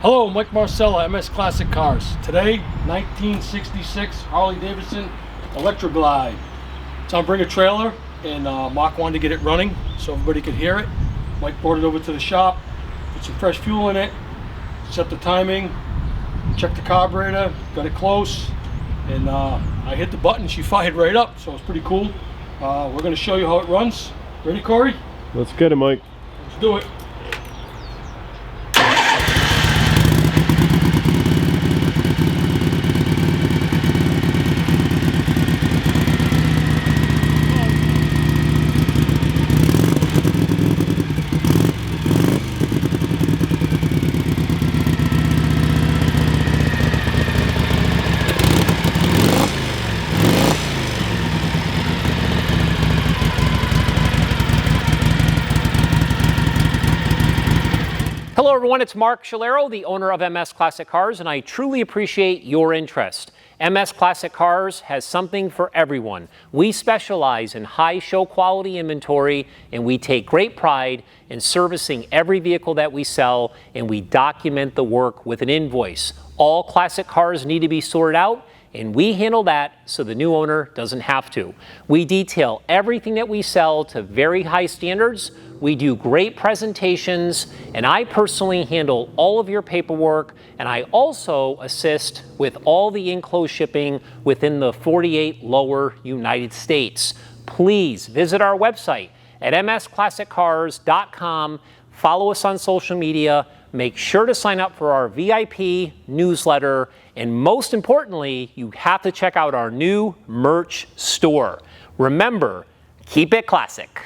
Hello, Mike Marcella, MS Classic Cars. Today, 1966 Harley Davidson Electra-Glide. So I'm bringing a trailer, and Mark wanted to get it running so everybody could hear it. Mike brought it over to the shop, put some fresh fuel in it, set the timing, checked the carburetor, got it close, and I hit the button, she fired right up, so it's pretty cool. We're going to show you how it runs. Ready, Corey? Let's get it, Mike. Let's do it. Hello everyone, it's Mark Shalero, the owner of MS Classic Cars, and I truly appreciate your interest. MS Classic Cars has something for everyone. We specialize in high show quality inventory, and we take great pride in servicing every vehicle that we sell, and we document the work with an invoice. All classic cars need to be sorted out, and we handle that so the new owner doesn't have to. We detail everything that we sell to very high standards. We do great presentations, and I personally handle all of your paperwork, and I also assist with all the enclosed shipping within the 48 lower United States. Please visit our website at msclassiccars.com. Follow us on social media. Make sure to sign up for our VIP newsletter. And most importantly, you have to check out our new merch store. Remember, keep it classic.